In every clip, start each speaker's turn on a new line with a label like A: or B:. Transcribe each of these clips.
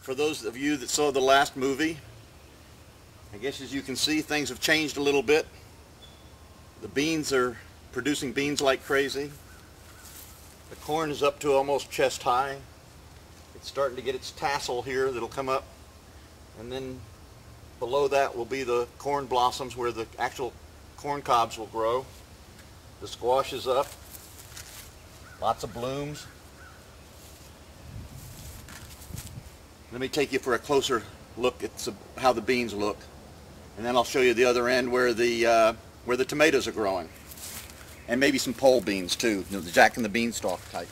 A: For those of you that saw the last movie, I guess as you can see, things have changed a little bit. The beans are producing beans like crazy. The corn is up to almost chest high. It's starting to get its tassel here that'll come up, and then below that will be the corn blossoms where the actual corn cobs will grow. The squash is up, lots of blooms. Let me take you for a closer look at how the beans look, and then I'll show you the other end where the tomatoes are growing, and maybe some pole beans too, you know, the Jack and the Beanstalk type.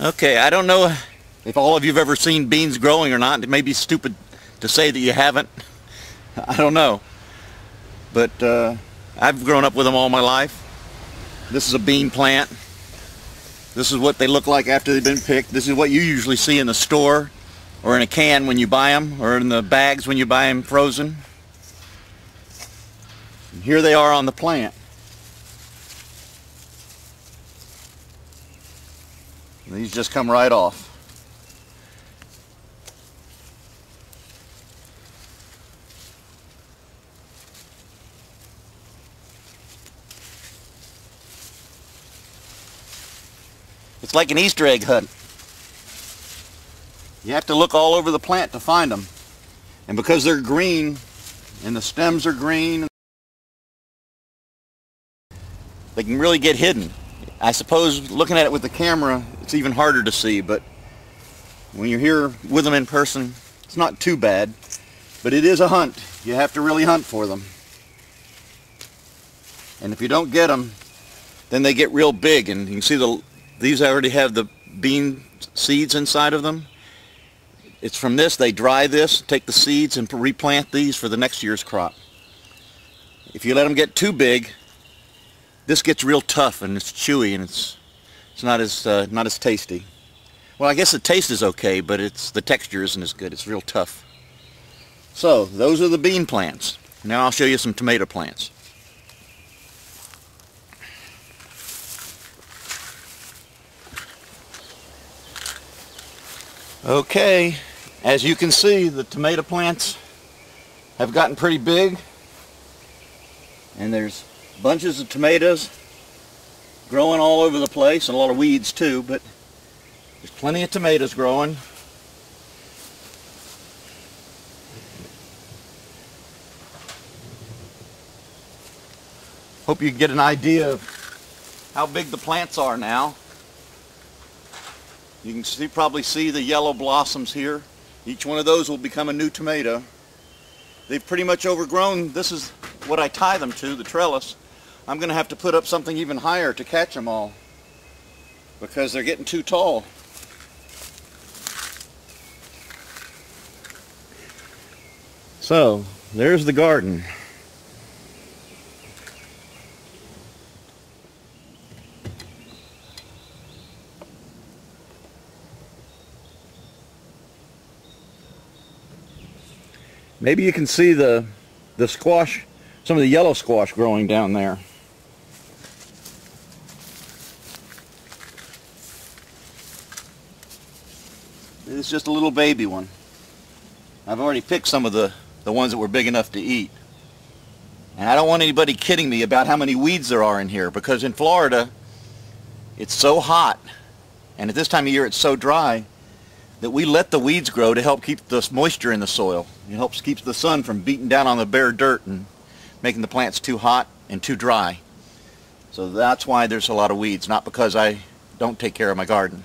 A: Okay, I don't know if all of you have ever seen beans growing or not. It may be stupid to say that you haven't. I don't know. But I've grown up with them all my life. This is a bean plant. This is what they look like after they've been picked. This is what you usually see in the store or in a can when you buy them, or in the bags when you buy them frozen. And here they are on the plant. And these just come right off. It's like an Easter egg hunt. You have to look all over the plant to find them. And because they're green, and the stems are green, they can really get hidden. I suppose looking at it with the camera, it's even harder to see, but when you're here with them in person, it's not too bad. But it is a hunt. You have to really hunt for them. And if you don't get them, then they get real big, and you can see these already have the bean seeds inside of them. It's from this, they dry this, take the seeds and replant these for the next year's crop. If you let them get too big, this gets real tough and it's chewy, and it's not as tasty. Well, I guess the taste is okay, but the texture isn't as good. It's real tough. So those are the bean plants. Now I'll show you some tomato plants. Okay, as you can see, the tomato plants have gotten pretty big, and there's bunches of tomatoes growing all over the place, and a lot of weeds too, but there's plenty of tomatoes growing. Hope you can get an idea of how big the plants are now. You can probably see the yellow blossoms here. Each one of those will become a new tomato. They've pretty much overgrown. This is what I tie them to, the trellis. I'm going to have to put up something even higher to catch them all, because they're getting too tall. So, there's the garden. Maybe you can see the squash, some of the yellow squash growing down there. It's just a little baby one. I've already picked some of the ones that were big enough to eat. And I don't want anybody kidding me about how many weeds there are in here, because in Florida it's so hot, and at this time of year it's so dry, that we let the weeds grow to help keep the moisture in the soil. It helps keep the sun from beating down on the bare dirt and making the plants too hot and too dry. So that's why there's a lot of weeds, not because I don't take care of my garden.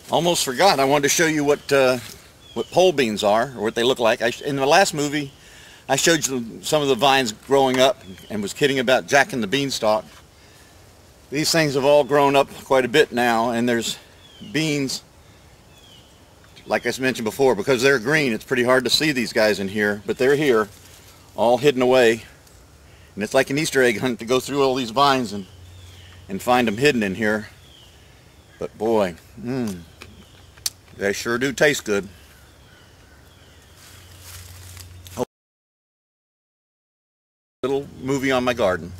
A: Almost forgot, I wanted to show you what pole beans are, or what they look like. In the last movie, I showed you some of the vines growing up and was kidding about Jack and the Beanstalk. These things have all grown up quite a bit now, and there's beans, like I mentioned before, because they're green, it's pretty hard to see these guys in here, but they're here, all hidden away. And it's like an Easter egg hunt to go through all these vines and find them hidden in here. But boy, they sure do taste good. Little movie on my garden.